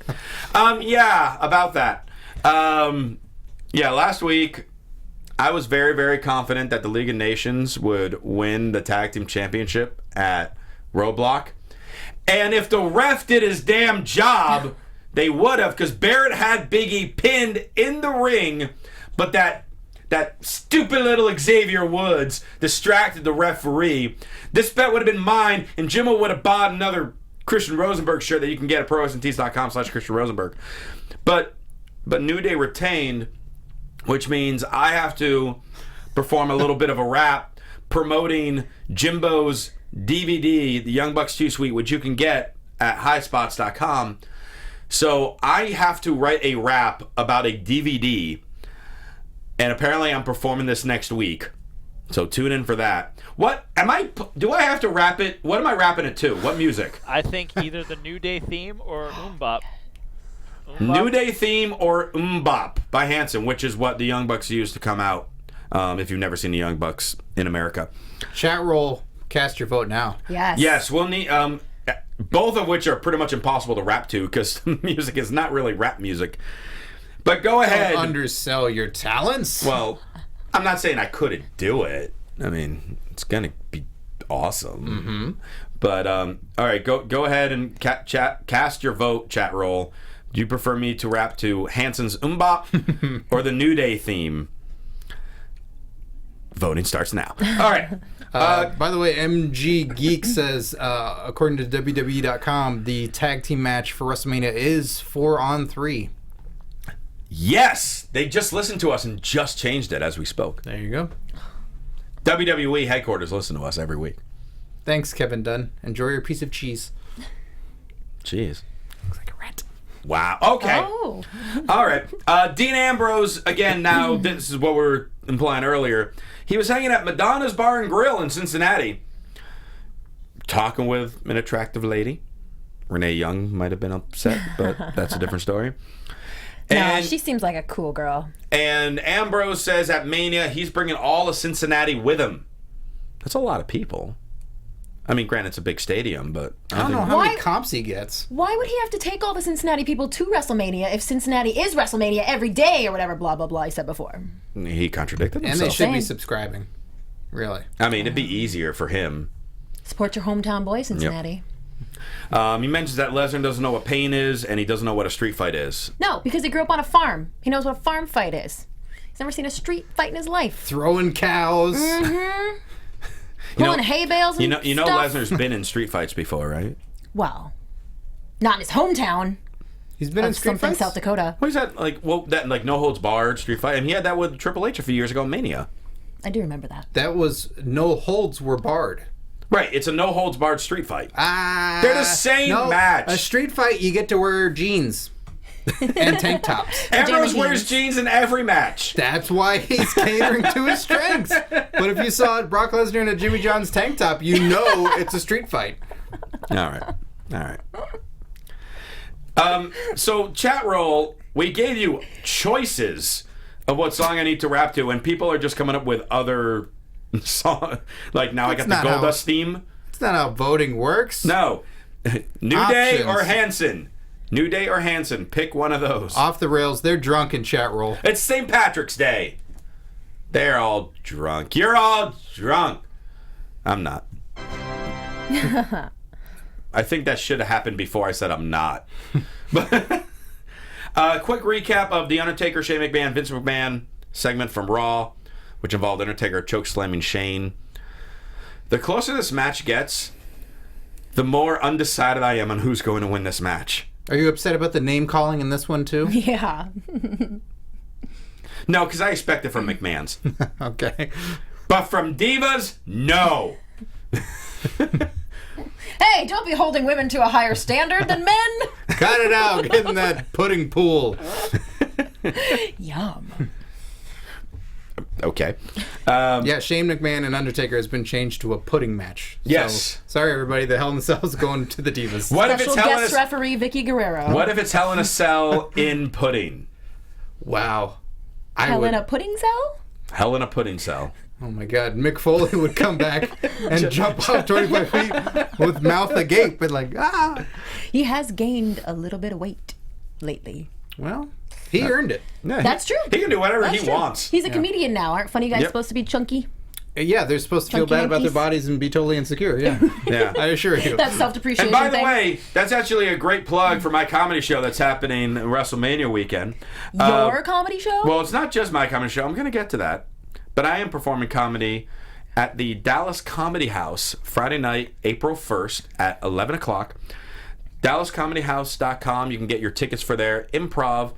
Yeah, about that. Yeah, last week I was very, very confident that the League of Nations would win the tag team championship at Roadblock. And if the ref did his damn job, they would have, because Barrett had Big E pinned in the ring, but that stupid little Xavier Woods distracted the referee. This bet would have been mine, and Jimmo would have bought another Christian Rosenberg shirt that you can get at ProWrestlingTees.com/Christian Rosenberg. But New Day retained, which means I have to perform a little bit of a rap promoting Jimbo's DVD, the Young Bucks 2 Suite, which you can get at highspots.com. So I have to write a rap about a DVD, and apparently I'm performing this next week. So tune in for that. Do I have to rap it? What am I rapping it to? What music? I think either the New Day theme or Bop. New Day theme or Bop by Hanson, which is what the Young Bucks use to come out, if you've never seen the Young Bucks in America. Chat roll, cast your vote now. Yes. Yes, we'll need... both of which are pretty much impossible to rap to, because music is not really rap music. But go ahead. Don't undersell your talents. Well, I'm not saying I couldn't do it. I mean, it's going to be awesome. Mm-hmm. But, all right, go ahead and cast your vote, chat roll. Do you prefer me to rap to Hanson's Bop or the New Day theme? Voting starts now. All right. By the way, MG Geek says, according to WWE.com, the tag team match for WrestleMania is 4-on-3. Yes! They just listened to us and just changed it as we spoke. There you go. WWE headquarters listen to us every week. Thanks, Kevin Dunn. Enjoy your piece of cheese. Cheese. Looks like a rat. Wow. Okay. Oh. All right. Dean Ambrose, again, now, this is what we were implying earlier. He was hanging at Madonna's Bar and Grill in Cincinnati, talking with an attractive lady. Renee Young might have been upset, but that's a different story. No, she seems like a cool girl. And Ambrose says at Mania he's bringing all of Cincinnati with him. That's a lot of people. I mean, granted, it's a big stadium, but I don't know how many comps he gets. Why would he have to take all the Cincinnati people to WrestleMania if Cincinnati is WrestleMania every day or whatever, blah, blah, blah, he said before? He contradicted himself. And they should be subscribing. Really. I mean, it'd be easier for him. Support your hometown boy, Cincinnati. Yep. He mentions that Lesnar doesn't know what pain is, and he doesn't know what a street fight is. No, because he grew up on a farm. He knows what a farm fight is. He's never seen a street fight in his life. Throwing cows. Mm-hmm. Pulling hay bales and you know stuff. Lesnar's been in street fights before, right? Well, not in his hometown. He's been in street fights? South Dakota. What is that like? Well, that like no holds barred street fight, and he had that with Triple H a few years ago in Mania. I do remember that. That was no holds were barred. Right, it's a no holds barred street fight. They're the same no, match. A street fight, you get to wear jeans and tank tops. Ambrose wears jeans in every match. That's why he's catering to his strengths. But if you saw Brock Lesnar in a Jimmy John's tank top, you know it's a street fight. All right. So chat roll, we gave you choices of what song I need to rap to, and people are just coming up with other song. Like now That's I got the Goldust theme. That's not how voting works. No. New Day or Hanson? New Day or Hanson? Pick one of those. Off the rails. They're drunk in chat roll. It's St. Patrick's Day. They're all drunk. You're all drunk. I'm not. I think that should have happened before I said I'm not. But quick recap of The Undertaker, Shane McMahon, Vince McMahon segment from Raw, which involved Undertaker chokeslamming Shane. The closer this match gets, the more undecided I am on who's going to win this match. Are you upset about the name calling in this one too? Yeah. No, because I expect it from McMahon's. Okay. But from Divas, no. Hey, don't be holding women to a higher standard than men. Cut it out. Get in that pudding pool. Yum. Okay. Yeah, Shane McMahon and Undertaker has been changed to a pudding match. Yes. So, sorry, everybody. The Hell in a Cell is going to the Divas. What if it's Special Hell in guest a referee Vicky Guerrero. What if it's Hell in a Cell in pudding? Wow. Hell in a pudding cell? Hell in a pudding cell. Oh my God, Mick Foley would come back and jump off 25 feet with mouth agape, but like, ah. He has gained a little bit of weight lately. Well, he earned it. Yeah, That's true. He can do whatever That's he true. wants. He's a comedian now. Aren't funny guys Yep. supposed to be chunky? Yeah, they're supposed to feel Chunky bad about their monkeys. bodies and be totally insecure. Yeah, Yeah. I assure you. That's self-depreciation. And by the thing. way, that's actually a great plug for my comedy show that's happening WrestleMania weekend. Your comedy show? Well, it's not just my comedy show. I'm going to get to that. But I am performing comedy at the Dallas Comedy House Friday night, April 1st at 11 o'clock. DallasComedyHouse.com. You can get your tickets for there. Improv.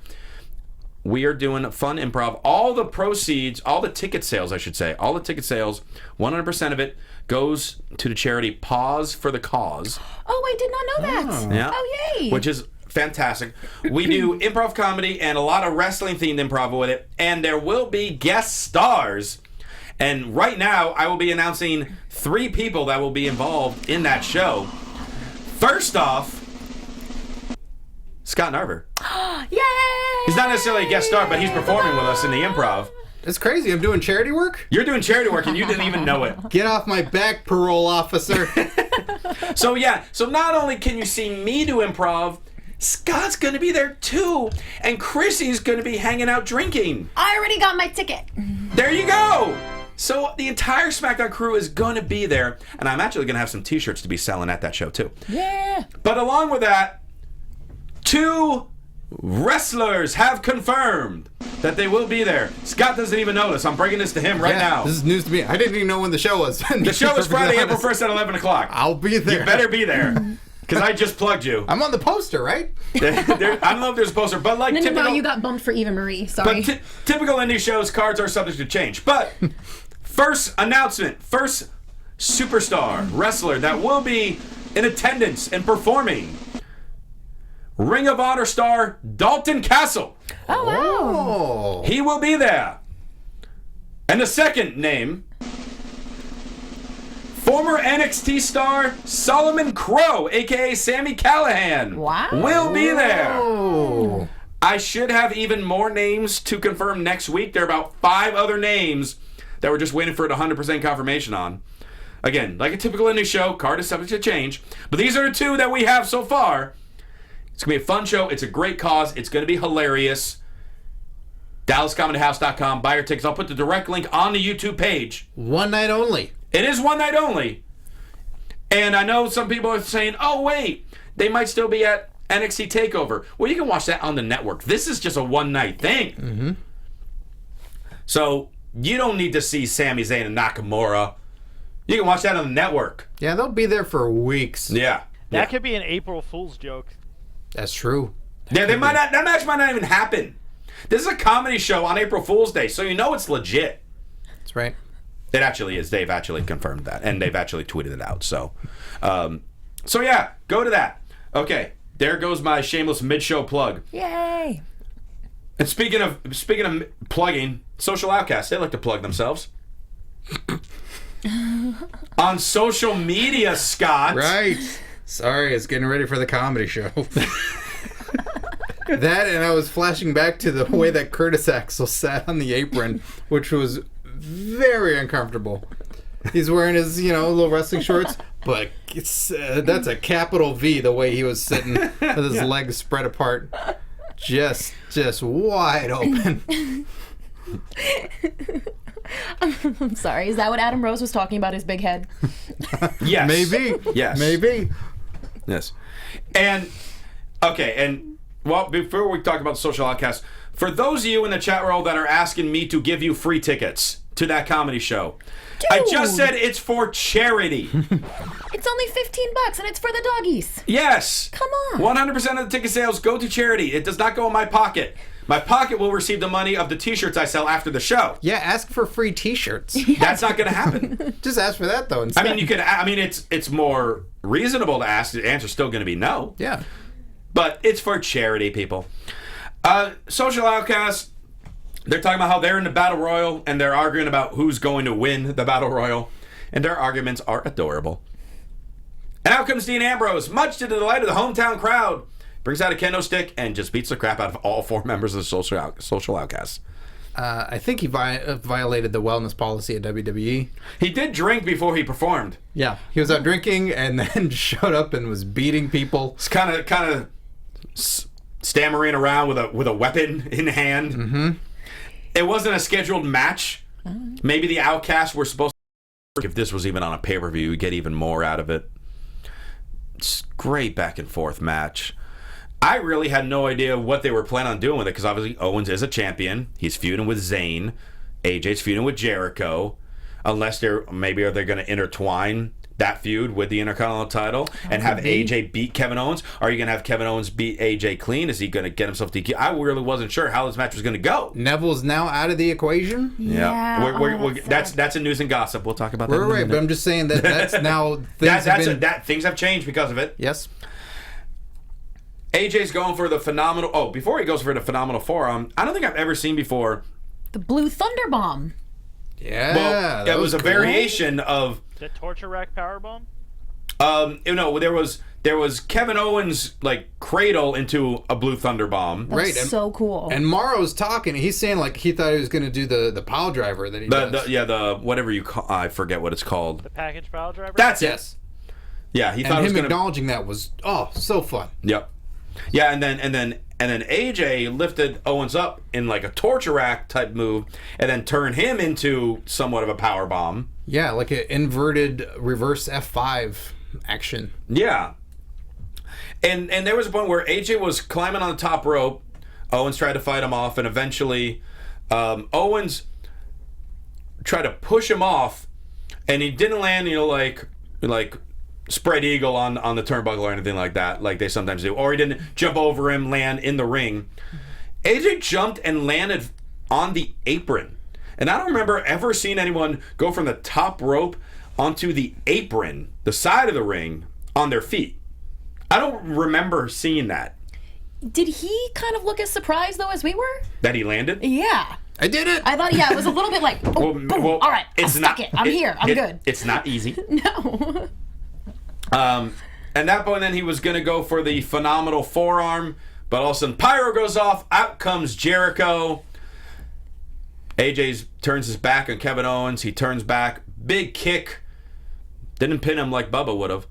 We are doing fun improv. All the proceeds, all the ticket sales, I should say, all the ticket sales, 100% of it goes to the charity Pause for the Cause. Oh, I did not know that. Yeah. Oh, yay. Which is fantastic. We do improv comedy and a lot of wrestling themed improv with it. And there will be guest stars. And right now, I will be announcing 3 people that will be involved in that show. First off, Scott Narver. Yay! He's not necessarily a guest star, but he's performing with us in the improv. It's crazy. I'm doing charity work. You're doing charity work and you didn't even know it. Get off my back, parole officer. So yeah, so not only can you see me do improv, Scott's gonna be there too, and Chrissy's gonna be hanging out drinking. I already got my ticket. There you go. So the entire SmackDown crew is gonna be there, and I'm actually gonna have some T-shirts to be selling at that show too. Yeah. But along with that, 2 wrestlers have confirmed that they will be there. Scott doesn't even know this. I'm breaking this to him right now. This is news to me. I didn't even know when the show was. The show is Friday, April 1st at 11 o'clock. I'll be there. You better be there, because I just plugged you. I'm on the poster, right? I don't know if there's a poster, but like No, typical, you got bumped for Eva Marie. Sorry. but typical indie shows, cards are subject to change. But first announcement, first superstar wrestler that will be in attendance and performing, Ring of Honor star Dalton Castle. oh, wow. Oh. He will be there. And the second name, former NXT star Solomon Crow, a.k.a. Sami Callihan, Wow. will be there. Oh. I should have even more names to confirm next week. There are about 5 other names that we're just waiting for 100% confirmation on. Again, like a typical indie show, card is subject to change. But these are the 2 that we have so far. It's going to be a fun show. It's a great cause. It's going to be hilarious. DallasComedyHouse.com. Buy your tickets. I'll put the direct link on the YouTube page. One night only. It is one night only. And I know some people are saying, oh, wait, they might still be at NXT TakeOver. Well, you can watch that on the network. This is just a one-night thing. Mm-hmm. So you don't need to see Sami Zayn and Nakamura. You can watch that on the network. Yeah, they'll be there for weeks. Yeah. That could be an April Fool's joke. That's true. Yeah, they might not, that match might not even happen. This is a comedy show on April Fool's Day, so you know it's legit. That's right. It actually is. They've actually confirmed that, and they've actually tweeted it out. So, so yeah, go to that. Okay, there goes my shameless mid-show plug. Yay. And speaking of plugging, Social Outcasts, they like to plug themselves. On social media, Scott. Right. Sorry, it's getting ready for the comedy show. That, and I was flashing back to the way that Curtis Axel sat on the apron, which was very uncomfortable. He's wearing his, little wrestling shorts, but it's that's a capital V the way he was sitting with his legs spread apart, just wide open. I'm sorry. Is that what Adam Rose was talking about, his big head? Yes. Maybe. Yes. Maybe. Yes. And, okay, and, well, before we talk about Social Outcasts, for those of you in the chat room that are asking me to give you free tickets to that comedy show, I just said it's for charity. It's only $15 and it's for the doggies. Yes. Come on. 100% of the ticket sales go to charity. It does not go in my pocket. My pocket will receive the money of the T-shirts I sell after the show. Yeah, ask for free T-shirts. That's not going to happen. Just ask for that though. Instead. I mean, you could. I mean, it's more reasonable to ask. The answer's still going to be no. Yeah. But it's for charity, people. Social Outcasts, they're talking about how they're in the Battle Royal, and they're arguing about who's going to win the Battle Royal. And their arguments are adorable. And out comes Dean Ambrose, much to the delight of the hometown crowd. Brings out a kendo stick and just beats the crap out of all 4 members of the Social Outcasts. I think he violated the wellness policy at WWE. He did drink before he performed. Yeah, he was out drinking and then showed up and was beating people. It's kind of stammering around with a weapon in hand. Mm-hmm. It wasn't a scheduled match. Maybe the Outcasts were supposed to. If this was even on a pay-per-view, you'd get even more out of it. It's great back and forth match. I really had no idea what they were planning on doing with it because obviously Owens is a champion. He's feuding with Zayn. AJ's feuding with Jericho. Unless are they going to intertwine that feud with the Intercontinental title and have AJ beat Kevin Owens? Are you going to have Kevin Owens beat AJ clean? Is he going to get himself DQ? I really wasn't sure how this match was going to go. Neville's now out of the equation? Yeah. That's a news and gossip. We'll talk about that. Right, but I'm just saying that's now things have changed because of it. Yes. AJ's going for the phenomenal. Oh, before he goes for the phenomenal forearm, I don't think I've ever seen before the Blue Thunder Bomb. Yeah, well, it was a variation of the torture rack powerbomb. There was Kevin Owens like cradle into a Blue Thunder Bomb. That's right, so cool. And Morrow's talking. He's saying like he thought he was going to do the pile driver that he does. The whatever you call. I forget what it's called. The package pile driver. That's it. Yeah, he thought him it was gonna... acknowledging that was so fun. Yep. Yeah, and then AJ lifted Owens up in like a torture rack type move, and then turned him into somewhat of a power bomb. Yeah, like an inverted reverse F5 action. Yeah, and there was a point where AJ was climbing on the top rope. Owens tried to fight him off, and eventually Owens tried to push him off, and he didn't land. Like spread eagle on the turnbuckle or anything like that, like they sometimes do. Or he didn't jump over him, land in the ring. AJ jumped and landed on the apron. And I don't remember ever seeing anyone go from the top rope onto the apron, the side of the ring, on their feet. I don't remember seeing that. Did he kind of look as surprised, though, as we were? That he landed? Yeah. I did it. I thought, it was a little bit like, boom, all right, I stuck it. I'm here. I'm good. It's not easy. No. At that point, then he was going to go for the phenomenal forearm, but all of a sudden, pyro goes off. Out comes Jericho. AJ turns his back on Kevin Owens. He turns back. Big kick. Didn't pin him like Bubba would have.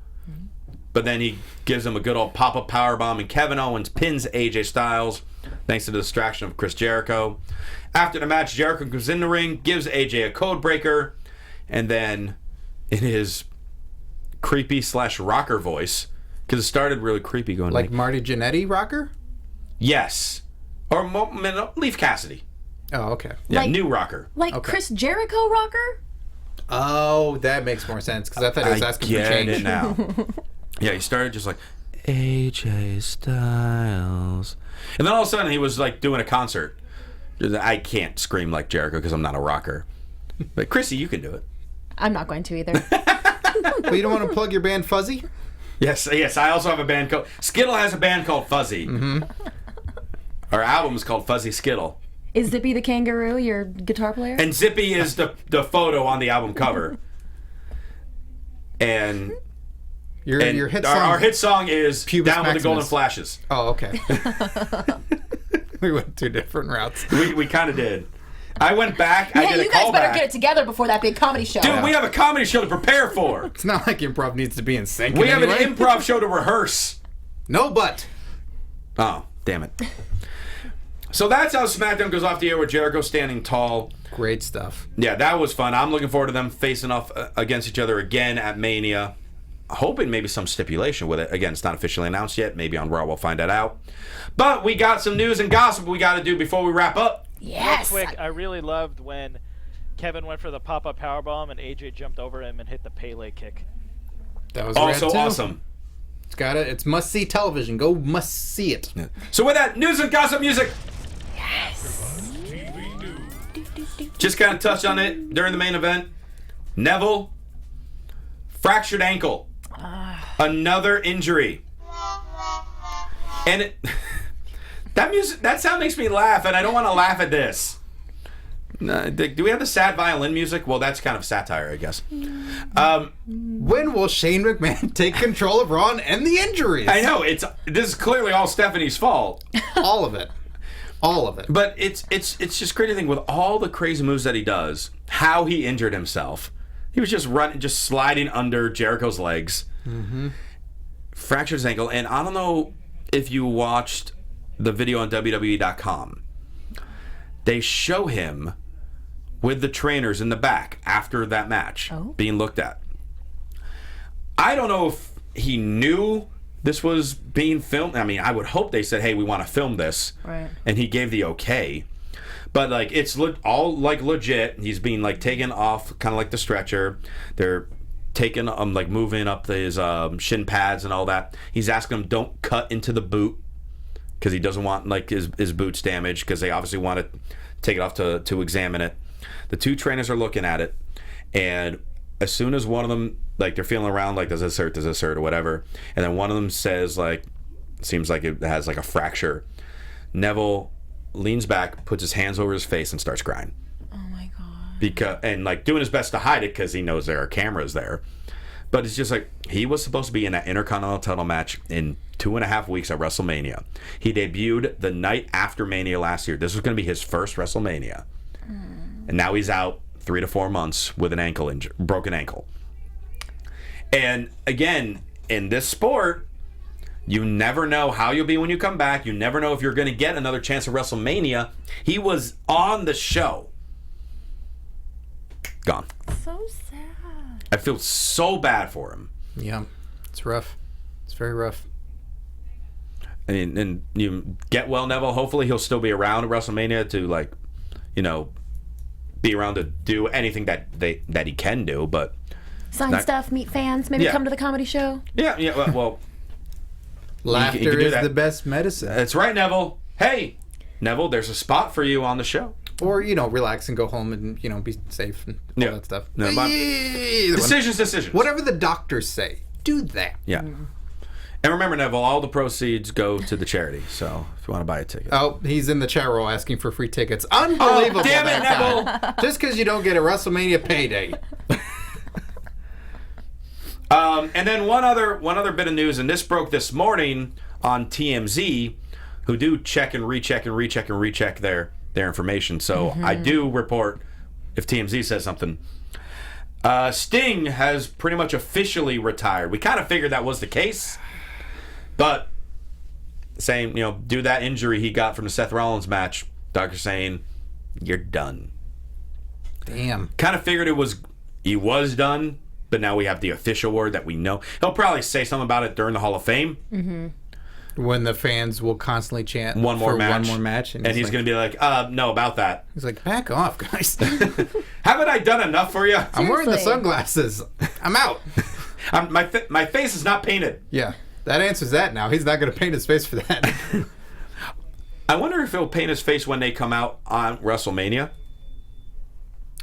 But then he gives him a good old pop-up powerbomb, and Kevin Owens pins AJ Styles thanks to the distraction of Chris Jericho. After the match, Jericho comes in the ring, gives AJ a code breaker, and then in his creepy / rocker voice, because it started really creepy going like Marty Jannetty rocker? Yes. Or Leaf Cassidy. Oh, okay. Yeah, new rocker. Like okay. Chris Jericho rocker? Oh, that makes more sense, because I thought he was asking for change. It now. Yeah, he started just like, AJ Styles. And then all of a sudden he was like doing a concert. I can't scream like Jericho because I'm not a rocker. But Chrissy, you can do it. I'm not going to either. But you don't want to plug your band Fuzzy? Yes. I also have a band called... Skittle has a band called Fuzzy. Mm-hmm. Our album is called Fuzzy Skittle. Is Zippy the Kangaroo your guitar player? And Zippy is the photo on the album cover. And... Your hit song... Our hit song is Pubis Down Maximus. with the Golden Flashes. Oh, okay. We went two different routes. We kind of did. I went back. I did a you guys better callback. get it together before that big comedy show. Dude, we have a comedy show to prepare for. It's not like improv needs to be in sync. We have an improv show to rehearse. No, but. Oh, damn it. So that's how SmackDown goes off the air with Jericho standing tall. Great stuff. Yeah, that was fun. I'm looking forward to them facing off against each other again at Mania. Hoping maybe some stipulation with it. Again, it's not officially announced yet. Maybe on Raw we'll find that out. But we got some news and gossip we got to do before we wrap up. Yes. Real quick, I really loved when Kevin went for the pop-up powerbomb and AJ jumped over him and hit the Pele kick. That was also rad too. awesome. It's got it. It's must-see television. Go must-see it. Yeah. So with that, news and gossip music. Yes. Just kind of touched on it during the main event. Neville, fractured ankle. Another injury. And that sound makes me laugh, and I don't want to laugh at this. Do we have the sad violin music? Well, that's kind of satire, I guess. When will Shane McMahon take control of Raw and end the injuries? I know this is clearly all Stephanie's fault. All of it. All of it. But it's just crazy thing with all the crazy moves that he does, how he injured himself. He was just sliding under Jericho's legs, fractured his ankle, and I don't know if you watched the video on WWE.com. They show him with the trainers in the back after that match being looked at. I don't know if he knew this was being filmed. I mean, I would hope they said, hey, we want to film this. Right. And he gave the okay. But, like, it's all, like, legit. He's being, like, taken off kind of like the stretcher. They're taking, like, moving up his shin pads and all that. He's asking them, don't cut into the boot because he doesn't want, like, his boots damaged because they obviously want to take it off to examine it. The two trainers are looking at it. And as soon as one of them, like, they're feeling around, like, does this hurt, or whatever, and then one of them says, like, seems like it has, like, a fracture, Neville leans back, puts his hands over his face, and starts crying. Oh, my God. And, like, doing his best to hide it because he knows there are cameras there. But it's just like, he was supposed to be in that Intercontinental title match in 2.5 weeks at WrestleMania. He debuted the night after Mania last year. This was going to be his first WrestleMania. And now he's out 3 to 4 months with an broken ankle. And again, in this sport, you never know how you'll be when you come back. You never know if you're going to get another chance at WrestleMania. He was on the show. Gone. So sad. I feel so bad for him. Yeah, it's rough. It's very rough. And you get well, Neville. Hopefully he'll still be around at WrestleMania to, like, you know, be around to do anything that he can do, but sign stuff, meet fans, maybe come to the comedy show. Yeah. Well, laughter is the best medicine. That's right, Neville. Hey, Neville, there's a spot for you on the show. Or, relax and go home and, be safe and all that stuff. No, decisions. Whatever the doctors say, do that. Yeah. And remember, Neville, all the proceeds go to the charity. So if you want to buy a ticket. Oh, he's in the chat roll asking for free tickets. Unbelievable. Oh, damn it, Neville. Just because you don't get a WrestleMania payday. And then one other bit of news, and this broke this morning on TMZ, who do check and recheck their information. So I do report if TMZ says something. Sting has pretty much officially retired. We kind of figured that was the case, but saying, due to that injury he got from the Seth Rollins match, doctor saying, you're done. Damn. Kind of figured he was done, but now we have the official word that we know. He'll probably say something about it during the Hall of Fame. Mm-hmm. When the fans will constantly chant one more match. And he's going to be like, no, about that. He's like, back off, guys. Haven't I done enough for you? I'm wearing the sunglasses. I'm out. My face is not painted. Yeah, that answers that now. He's not going to paint his face for that. I wonder if he'll paint his face when they come out on WrestleMania.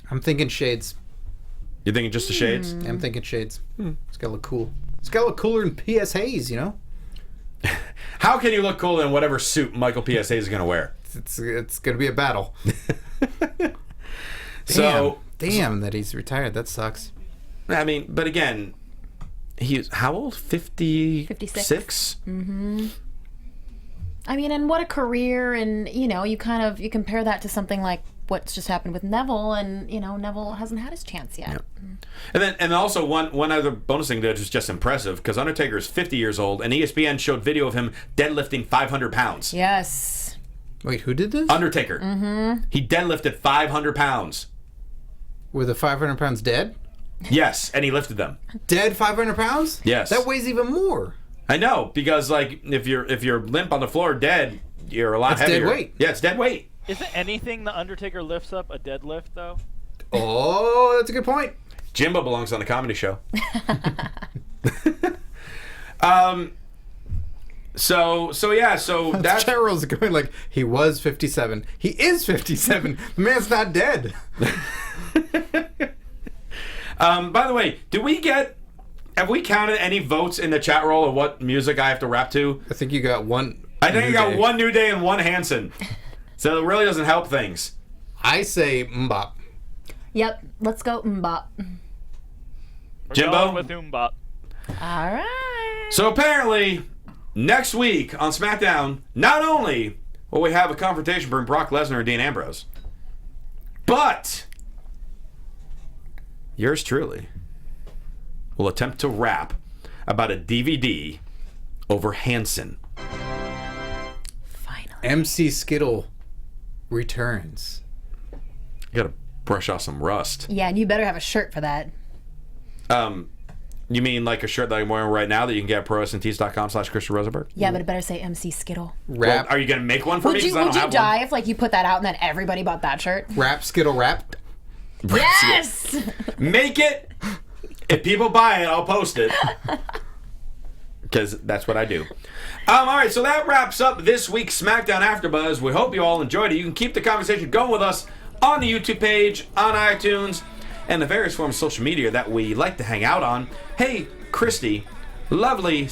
I'm thinking shades. You're thinking just the shades? Yeah, I'm thinking shades. It's got to look cool. It's got to look cooler than P.S. Hayes, How can you look cooler in whatever suit Michael P.S. Hayes is going to wear? It's going to be a battle. Damn that he's retired. That sucks. I mean, but again, he's how old? 56? Mm-hmm. I mean, and what a career, and you compare that to something like what's just happened with Neville, and Neville hasn't had his chance yet. Yeah. And also one other bonus thing that was just impressive, because Undertaker is 50 years old, and ESPN showed video of him deadlifting 500 pounds. Yes. Wait, who did this? Undertaker. Mm-hmm. He deadlifted 500 pounds. Were the 500 pounds dead? Yes, and he lifted them. Dead 500 pounds? Yes. That weighs even more. I know, because like if you're limp on the floor dead, you're a lot heavier. It's dead weight. Yeah, it's dead weight. Isn't anything the Undertaker lifts up a deadlift, though? Oh, that's a good point. Jimbo belongs on the comedy show. So that's Cheryl's going like, he was 57. He is 57. The man's not dead. By the way, have we counted any votes in the chat roll of what music I have to rap to? I think you got one. I think I got one New Day and one Hanson. So it really doesn't help things. I say mbop. Yep, let's go mbop. We're Jimbo? going with mbop. All right. So apparently, next week on SmackDown, not only will we have a confrontation between Brock Lesnar and Dean Ambrose. But yours truly will attempt to rap about a DVD over Hanson. Finally. MC Skittle returns. You gotta brush off some rust. Yeah, and you better have a shirt for that. You mean like a shirt that I'm wearing right now that you can get at ProWrestlingTees.com/Christian Rosenberg? Yeah, but it better say MC Skittle. Well, are you gonna make one for me? Would you die if like you put that out and then everybody bought that shirt? Rap Skittle rap. Yes! Make it. If people buy it, I'll post it. Because that's what I do. All right, so that wraps up this week's SmackDown AfterBuzz. We hope you all enjoyed it. You can keep the conversation going with us on the YouTube page, on iTunes, and the various forms of social media that we like to hang out on. Hey, Christy, lovely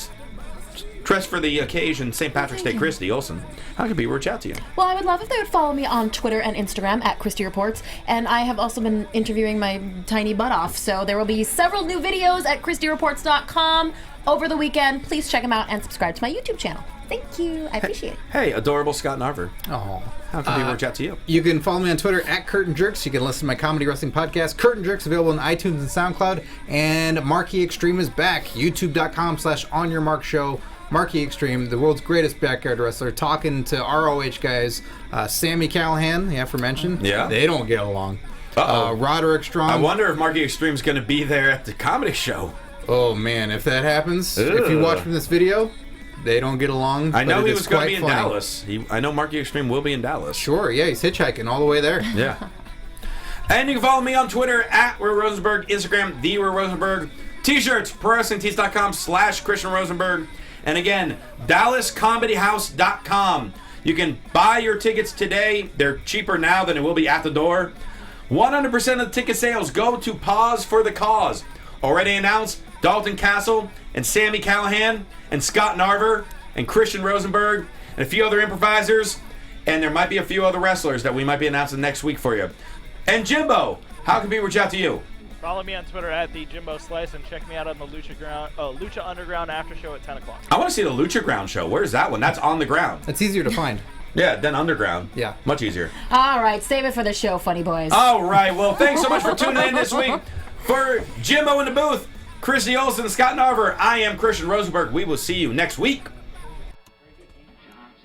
dress for the occasion, St. Patrick's Day, Christy Olson. How can people reach out to you? Well, I would love if they would follow me on Twitter and Instagram at Christy Reports. And I have also been interviewing my tiny butt off. So there will be several new videos at ChristyReports.com over the weekend. Please check them out and subscribe to my YouTube channel. Thank you. I appreciate it. Hey, adorable Scott Narver. Oh. How can people reach out to you? You can follow me on Twitter at Curtain Jerks. You can listen to my comedy wrestling podcast, Curtain Jerks, available on iTunes and SoundCloud. And Marquee Extreme is back. YouTube.com/OnYourMarkShow. Marquee Extreme, the world's greatest backyard wrestler, talking to ROH guys. Sammy Callahan, the aforementioned. Yeah. They don't get along. Uh-oh. Roderick Strong. I wonder if Marquee Extreme's going to be there at the comedy show. Oh, man, if that happens, if you watch from this video, they don't get along. I know but he it was is going to be quite in funny. Dallas. I know Marquee Extreme will be in Dallas. Sure, yeah, he's hitchhiking all the way there. Yeah. And you can follow me on Twitter at Roy Rosenberg, Instagram, The Roy Rosenberg, T-shirts, ProWrestlingTees.com/Christian Rosenberg. And again, DallasComedyHouse.com. You can buy your tickets today. They're cheaper now than it will be at the door. 100% of the ticket sales go to Pause for the Cause. Already announced, Dalton Castle and Sammy Callahan and Scott Narver and Christian Rosenberg and a few other improvisers. And there might be a few other wrestlers that we might be announcing next week for you. And Jimbo, how can people reach out to you? Follow me on Twitter at the Jimbo Slice and check me out on the Lucha Underground after show at 10 o'clock. I want to see the Lucha Ground show. Where's that one? That's on the ground. It's easier to find. Yeah, then underground. Yeah. Much easier. All right, save it for the show, funny boys. All right, well, thanks so much for tuning in this week. For Jimbo in the booth, Christy Olson, and Scott Narver, I am Christian Rosenberg. We will see you next week.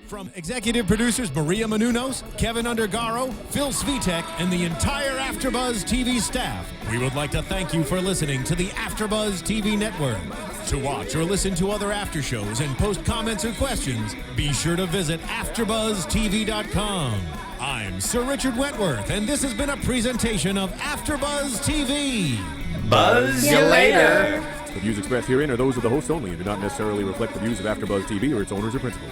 From executive producers Maria Menounos, Kevin Undergaro, Phil Svitek, and the entire AfterBuzz TV staff, we would like to thank you for listening to the AfterBuzz TV network. To watch or listen to other after shows and post comments or questions, be sure to visit AfterBuzzTV.com. I'm Sir Richard Wentworth, and this has been a presentation of AfterBuzz TV. Buzz you later. The views expressed herein are those of the hosts only and do not necessarily reflect the views of AfterBuzz TV or its owners or principals.